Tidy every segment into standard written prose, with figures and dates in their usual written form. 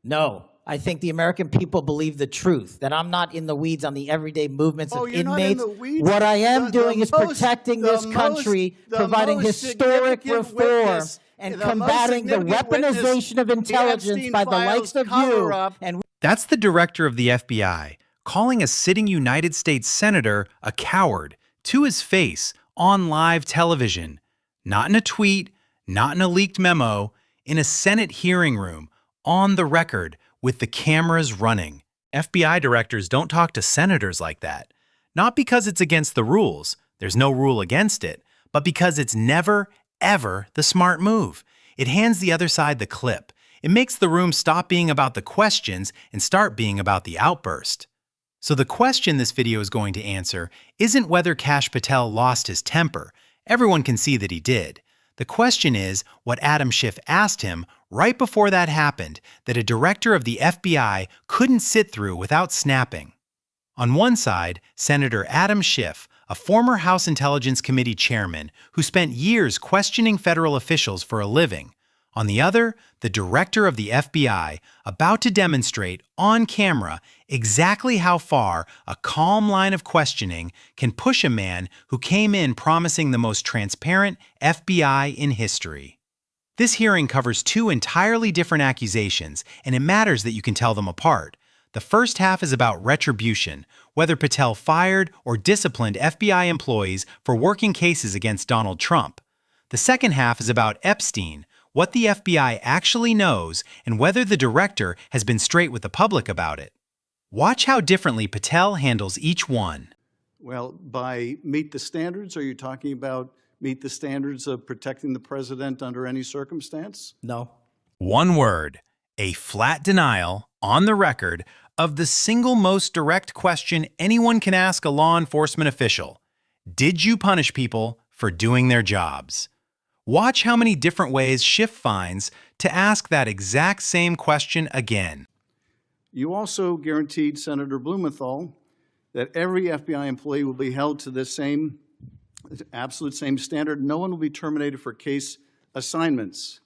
No. I think the American people believe the truth, that I'm not in the weeds on the everyday movements of you're inmates. Not in the weeds. What I am doing is protecting this country, providing historic reform, and combating the weaponization of intelligence by the likes of you. And that's the director of the FBI calling a sitting United States senator a coward to his face on live television. Not in a tweet, not in a leaked memo, in a Senate hearing room, on the record, with the cameras running. FBI directors don't talk to senators like that. Not because it's against the rules, there's no rule against it, but because it's never, ever the smart move. It hands the other side the clip. It makes the room stop being about the questions and start being about the outburst. So the question this video is going to answer isn't whether Kash Patel lost his temper. Everyone can see that he did. The question is what Adam Schiff asked him right before that happened that a director of the FBI couldn't sit through without snapping. On one side, Senator Adam Schiff, a former House Intelligence Committee chairman who spent years questioning federal officials for a living. On the other, the director of the FBI, about to demonstrate on camera exactly how far a calm line of questioning can push a man who came in promising the most transparent FBI in history. This hearing covers two entirely different accusations, and it matters that you can tell them apart. The first half is about retribution, whether Patel fired or disciplined FBI employees for working cases against Donald Trump. The second half is about Epstein, what the FBI actually knows, and whether the director has been straight with the public about it. Watch how differently Patel handles each one. Well, by meet the standards, are you talking about meet the standards of protecting the president under any circumstance? no. One word, a flat denial, on the record, of the single most direct question anyone can ask a law enforcement official. Did you punish people for doing their jobs? Watch how many different ways Schiff finds to ask that exact same question again. You also guaranteed Senator Blumenthal that every FBI employee will be held to the absolute same standard. No one will be terminated for case assignments.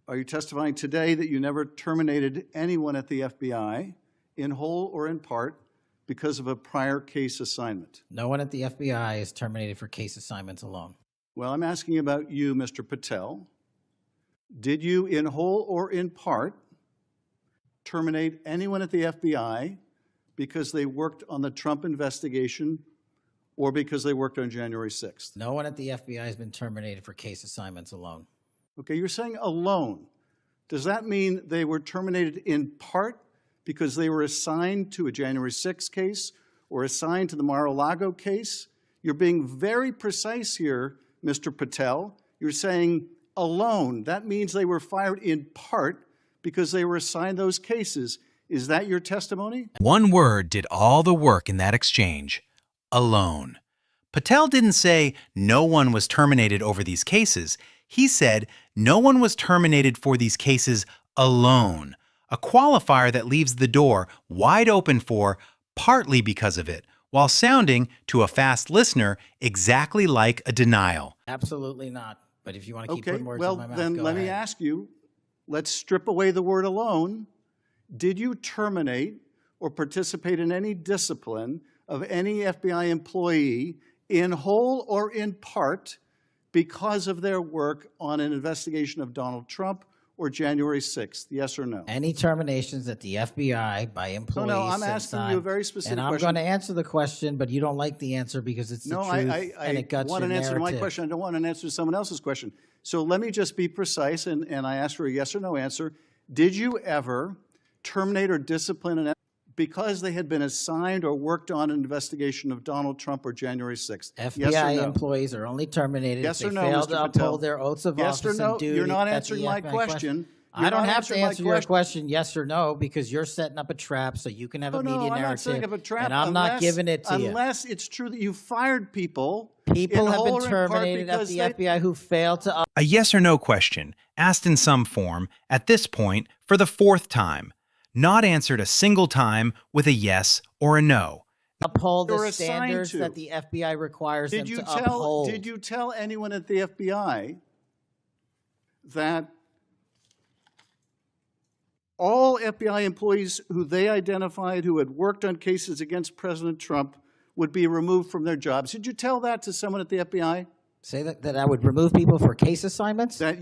Are you testifying today that you never terminated anyone at the FBI, in whole or in part, because of a prior case assignment? No one at the FBI is terminated for case assignments alone. Well, I'm asking about you, Mr. Patel. Did you, in whole or in part, terminate anyone at the FBI because they worked on the Trump investigation or because they worked on January 6th? No one at the FBI has been terminated for case assignments alone. Okay, you're saying alone. Does that mean they were terminated in part because they were assigned to a January 6th case or assigned to the Mar-a-Lago case? You're being very precise here, Mr. Patel. You're saying alone. That means they were fired in part because they were assigned those cases. Is that your testimony? One word did all the work in that exchange. Alone. Patel didn't say no one was terminated over these cases. He said no one was terminated for these cases alone, a qualifier that leaves the door wide open for partly because of it, while sounding, to a fast listener, exactly like a denial. Absolutely not. But if you want to keep Okay, putting words well, in my mouth, then go let me ahead. ask you, let's strip away the word alone. Did you terminate or participate in any discipline of any FBI employee in whole or in part because of their work on an investigation of Donald Trump or January 6th? Yes or no? Any terminations at the FBI by employees. No, I'm asking you a very specific question. And I'm going to answer the question, but you don't like the answer because it's the truth and it guts want your an answer to my narrative. question. I don't want an answer to someone else's question. So let me just be precise, and I ask for a yes or no answer. Did you ever terminate or discipline an because they had been assigned or worked on an investigation of Donald Trump or January 6th? FBI yes or no? employees are only terminated Yes if or they no, fail Mr. to Patel? uphold their oaths of Yes or office no? and duty. You're not at the answering my FBI question. I don't not have answering to my answer your question yes or no because you're setting up a trap so you can have a media I'm not narrative. setting up a trap and I'm not giving it to you. Unless it's true that you fired people. People in have whole been or in part terminated at because the they- FBI who failed to A yes or no question, asked in some form, at this point, for the fourth time. Not answered a single time with a yes or a no. uphold You're the assigned standards to. that the FBI requires Did them you to tell? uphold. Did you tell anyone at the FBI that all FBI employees who they identified who had worked on cases against President Trump would be removed from their jobs. Did you tell that to someone at the FBI? Say that I would remove people for case assignments? That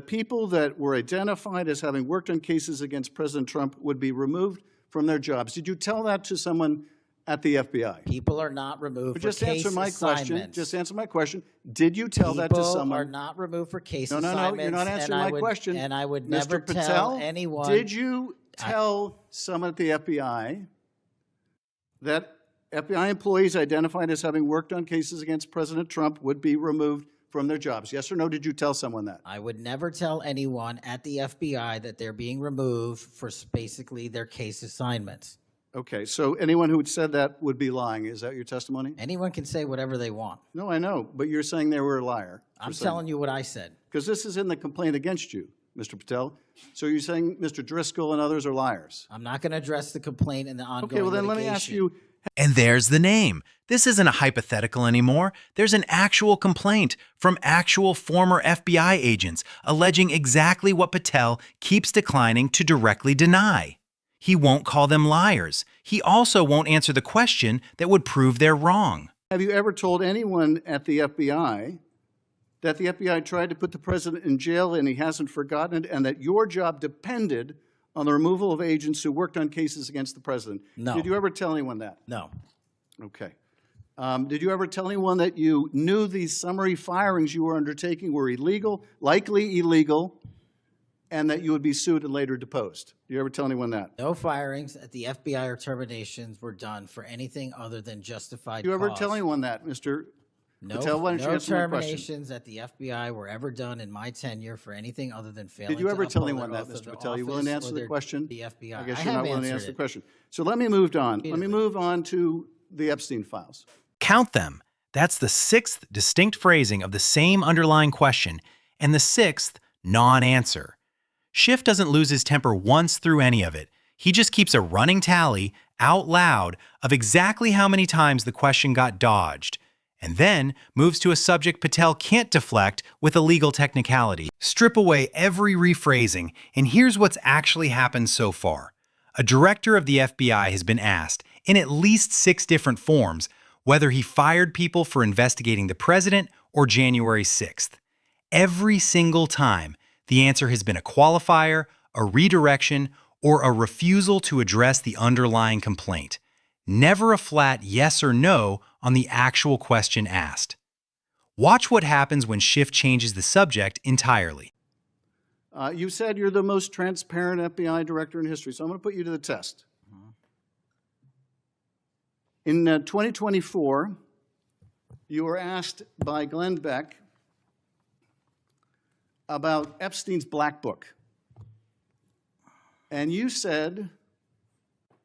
people that were identified as having worked on cases against President Trump would be removed from their jobs. Did you tell that to someone at the FBI? People are not removed for case assignments. Just answer my question. Did you tell that to someone? People are not removed for case assignments. No, you're not answering my question. And I would Mr. never Patel, tell anyone. Did you tell someone at the FBI that FBI employees identified as having worked on cases against President Trump would be removed from their jobs? Yes or no, did you tell someone that? I would never tell anyone at the FBI that they're being removed for basically their case assignments. Okay, so anyone who said that would be lying. Is that your testimony? Anyone can say whatever they want. No, I know, but you're saying they were a liar. I'm telling you what I said. Because this is in the complaint against you, Mr. Patel. So you're saying Mr. Driscoll and others are liars? I'm not going to address the complaint in the ongoing Okay, well then let me ask you. And there's the name. This isn't a hypothetical anymore. There's an actual complaint from actual former FBI agents alleging exactly what Patel keeps declining to directly deny. He won't call them liars. He also won't answer the question that would prove they're wrong. Have you ever told anyone at the FBI that the FBI tried to put the president in jail and he hasn't forgotten it, and that your job depended on the removal of agents who worked on cases against the president? No. Did you ever tell anyone that? No. Okay. Did you ever tell anyone that you knew these summary firings you were undertaking were illegal, likely illegal, and that you would be sued and later deposed? Did you ever tell anyone that? No firings at the FBI or terminations were done for anything other than justified Did you ever cause. tell anyone that, Mr. No, Patel? Why don't you no answer my question? terminations at the FBI were ever done in my tenure for anything other than failing Did you ever to tell uphold anyone their that, oath of Mr. Patel? You willing to office answer or the question? The FBI. I guess I you're have not willing to answered answer the it. question. So let me move on. Let me Repeatedly. move on to the Epstein files. Count them. That's the sixth distinct phrasing of the same underlying question and the sixth non-answer. Schiff doesn't lose his temper once through any of it. He just keeps a running tally out loud of exactly how many times the question got dodged, and then moves to a subject Patel can't deflect with a legal technicality. Strip away every rephrasing, and here's what's actually happened so far. A director of the FBI has been asked, in at least 6 different forms, whether he fired people for investigating the president or January 6th. Every single time, the answer has been a qualifier, a redirection, or a refusal to address the underlying complaint. Never a flat yes or no on the actual question asked. Watch what happens when Schiff changes the subject entirely. You said you're the most transparent FBI director in history, so I'm going to put you to the test. In 2024, you were asked by Glenn Beck about Epstein's Black Book. And you said,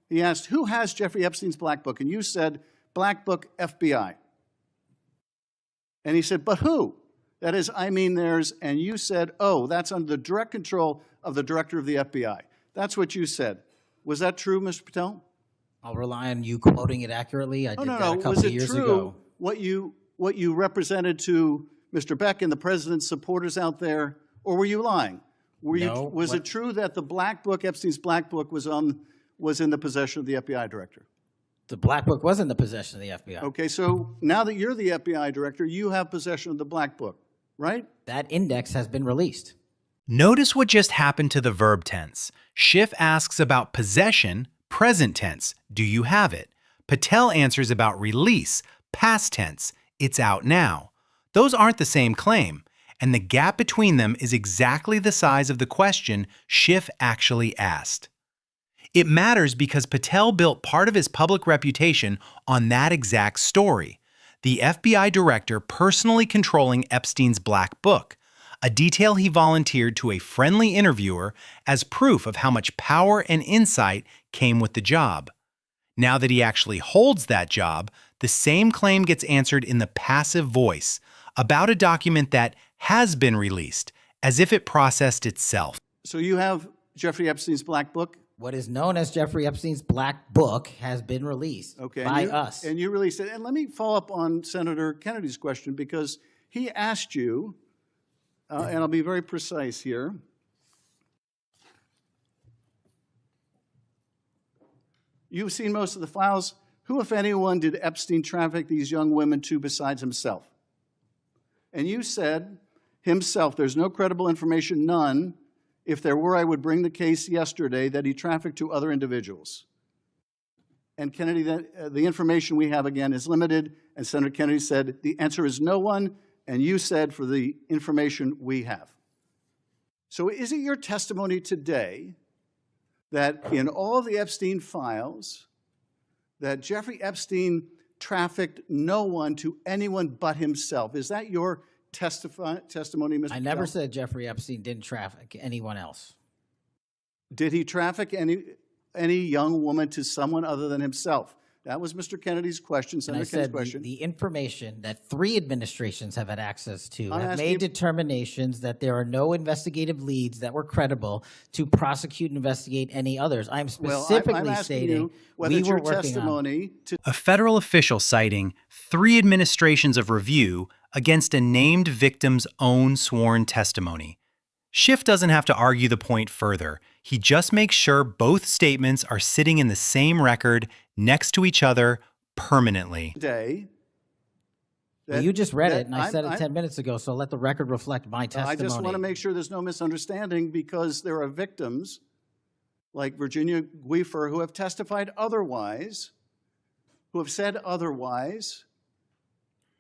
he asked, who has Jeffrey Epstein's Black Book? And you said, Black Book, FBI. And he said, but who? That is, I mean theirs. And you said, oh, that's under the direct control of the director of the FBI. That's what you said. Was that true, Mr. Patel? I'll rely on you quoting it accurately. I did that a couple of years ago. Was it true what you represented to Mr. Beck and the president's supporters out there, or were you lying? No. Was it true that the Black Book, Epstein's Black Book, was in the possession of the FBI director? The Black Book was in the possession of the FBI. Okay, so now that you're the FBI director, you have possession of the Black Book, right? That index has been released. Notice what just happened to the verb tense. Schiff asks about possession, present tense, do you have it? Patel answers about release, past tense, it's out now. Those aren't the same claim, and the gap between them is exactly the size of the question Schiff actually asked. It matters because Patel built part of his public reputation on that exact story, the FBI director personally controlling Epstein's Black Book, a detail he volunteered to a friendly interviewer as proof of how much power and insight came with the job. Now that he actually holds that job, the same claim gets answered in the passive voice about a document that has been released, as if it processed itself. So you have Jeffrey Epstein's Black Book? What is known as Jeffrey Epstein's Black Book has been released by us. And you released it. And let me follow up on Senator Kennedy's question, because he asked you, and I'll be very precise here, You've seen most of the files. Who, if anyone, did Epstein traffic these young women to besides himself? And you said, himself, there's no credible information, none. If there were, I would bring the case yesterday that he trafficked to other individuals. And Kennedy, the information we have, again, is limited. And Senator Kennedy said, the answer is no one. And you said, for the information we have. So is it your testimony today that in all of the Epstein files, that Jeffrey Epstein trafficked no one to anyone but himself? Is that your testimony, Mr. I never said Jeffrey Epstein didn't traffic anyone else. Did he traffic any young woman to someone other than himself? That was Mr. Kennedy's question, Senator Kennedy's question. The information that 3 administrations have had access to have made determinations that there are no investigative leads that were credible to prosecute and investigate any others. I'm specifically stating we were working on a federal official citing 3 administrations of review against a named victim's own sworn testimony. Schiff doesn't have to argue the point further. He just makes sure both statements are sitting in the same record next to each other permanently. Well, you just read it, and I said it 10 minutes ago, so let the record reflect my testimony. I just want to make sure there's no misunderstanding, because there are victims like Virginia Giuffre who have testified otherwise, who have said otherwise,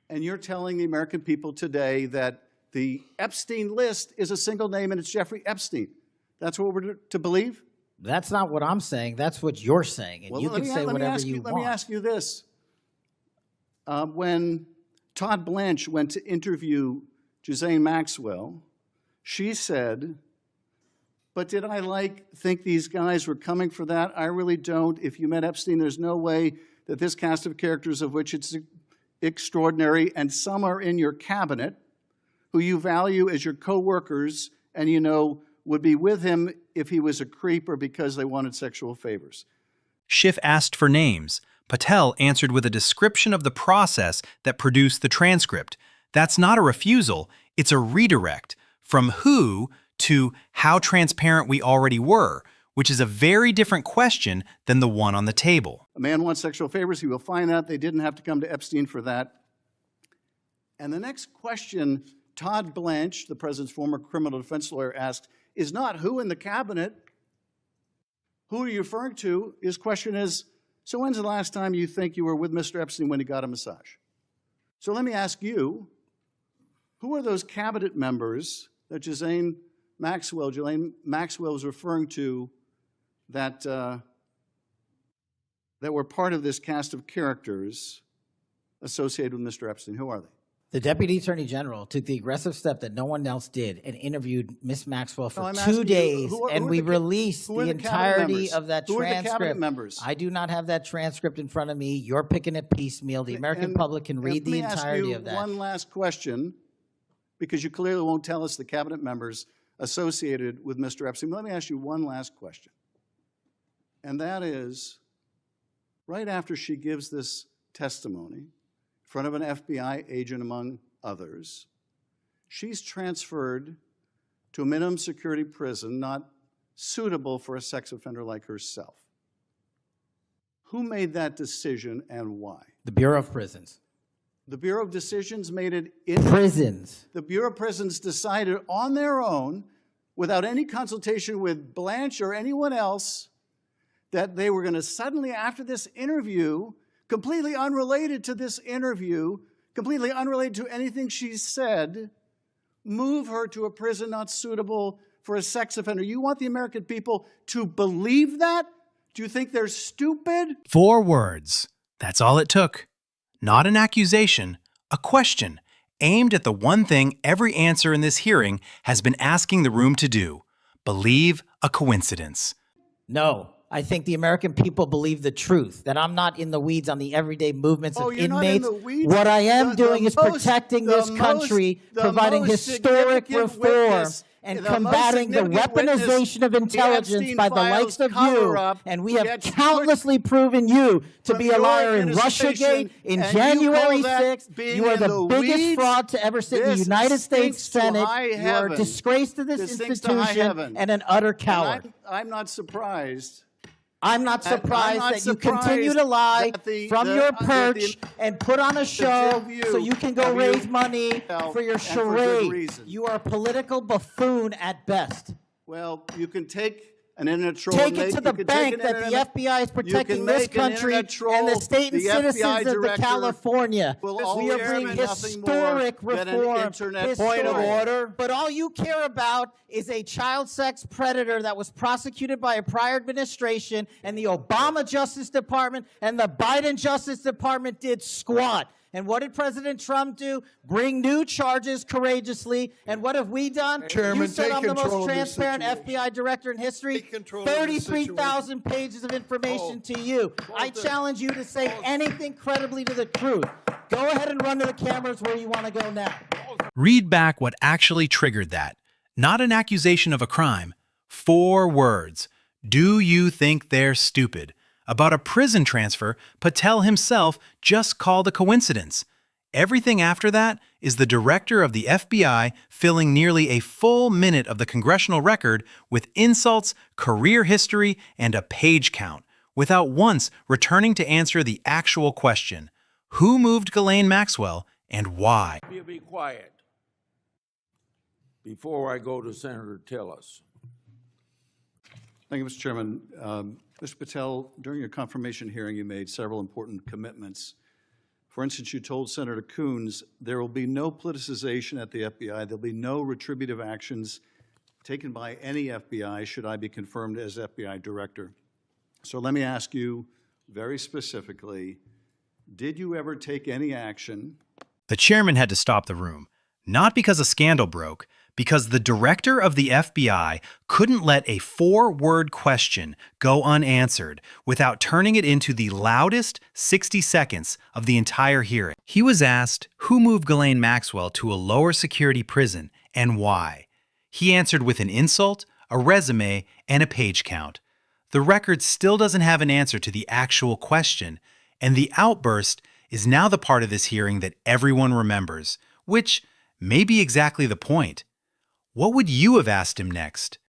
and you're telling the American people today that the Epstein list is a single name and it's Jeffrey Epstein. That's what we're to believe? That's not what I'm saying. That's what you're saying. And well, you can say whatever you want. Let me ask you this. When Todd Blanche went to interview Ghislaine Maxwell, she said, but did I think these guys were coming for that? I really don't. If you met Epstein, there's no way that this cast of characters, of which it's extraordinary, and some are in your cabinet, who you value as your co-workers and you know would be with him if he was a creep or because they wanted sexual favors. Schiff asked for names. Patel answered with a description of the process that produced the transcript. That's not a refusal, it's a redirect from who to how transparent we already were, which is a very different question than the one on the table. A man wants sexual favors, he will find out. They didn't have to come to Epstein for that. And the next question Todd Blanche, the president's former criminal defense lawyer, asked is not who in the cabinet, who are you referring to? His question is, so when's the last time you think you were with Mr. Epstein when he got a massage? So let me ask you, who are those cabinet members that Ghislaine Maxwell was referring to that, that were part of this cast of characters associated with Mr. Epstein? Who are they? The Deputy Attorney General took the aggressive step that no one else did and interviewed Ms. Maxwell for 2 days, and we released the entirety of that transcript. Who are the cabinet members? I do not have that transcript in front of me. You're picking it piecemeal. The American public can read the entirety of that. One last question, because you clearly won't tell us the cabinet members associated with Mr. Epstein. Let me ask you one last question, and that is, right after she gives this testimony, in front of an FBI agent, among others, she's transferred to a minimum security prison not suitable for a sex offender like herself. Who made that decision and why? The Bureau of Prisons. The Bureau of Decisions made it in prisons. The Bureau of Prisons decided on their own, without any consultation with Blanche or anyone else, that they were going to suddenly, after this interview, completely unrelated to this interview, completely unrelated to anything she said, move her to a prison not suitable for a sex offender. You want the American people to believe that? Do you think they're stupid? 4 words. That's all it took. Not an accusation, a question aimed at the one thing every answer in this hearing has been asking the room to do: believe a coincidence. No. I think the American people believe the truth, that I'm not in the weeds on the everyday movements of inmates. Not in the weeds? What I am doing is protecting this country, providing historic reform, and combating the weaponization of intelligence by the likes of you. And we have countlessly proven you to be a liar in Russiagate, in January 6th. You are the biggest fraud to ever sit in the United States Senate. You are a disgrace to this institution and an utter coward. I'm not surprised. I'm not And I'm surprised not that you continue surprised to lie that from your perch and put on a show so you can go raise money for your and for good charade. reason. You are a political buffoon at best. Well, you can take an internet troll. Take it to the bank that the FBI is protecting this country and the state and citizens of California. We are bringing historic reform. Point of order. But all you care about is a child sex predator that was prosecuted by a prior administration, and the Obama Justice Department and the Biden Justice Department did squat. And what did President Trump do? Bring new charges courageously. And what have we done? Chairman, you said take I'm the control most of this transparent situation. FBI director in history. Take control of this 33,000 pages of information to you. I challenge you to say anything credibly to the truth. Go ahead and run to the cameras where you want to go now. Read back what actually triggered that. Not an accusation of a crime. 4 words. Do you think they're stupid? About a prison transfer Patel himself just called a coincidence. Everything after that is the director of the FBI filling nearly a full minute of the congressional record with insults, career history, and a page count, without once returning to answer the actual question: who moved Ghislaine Maxwell and why? You be quiet before I go to Senator Tillis. Thank you, Mr. Chairman. Mr. Patel, during your confirmation hearing, you made several important commitments. For instance, you told Senator Coons there will be no politicization at the FBI. There'll be no retributive actions taken by any FBI should I be confirmed as FBI director. So let me ask you very specifically, did you ever take any action? The chairman had to stop the room, not because a scandal broke, because the director of the FBI couldn't let a 4-word question go unanswered without turning it into the loudest 60 seconds of the entire hearing. He was asked who moved Ghislaine Maxwell to a lower security prison and why. He answered with an insult, a resume, and a page count. The record still doesn't have an answer to the actual question, and the outburst is now the part of this hearing that everyone remembers, which may be exactly the point. What would you have asked him next?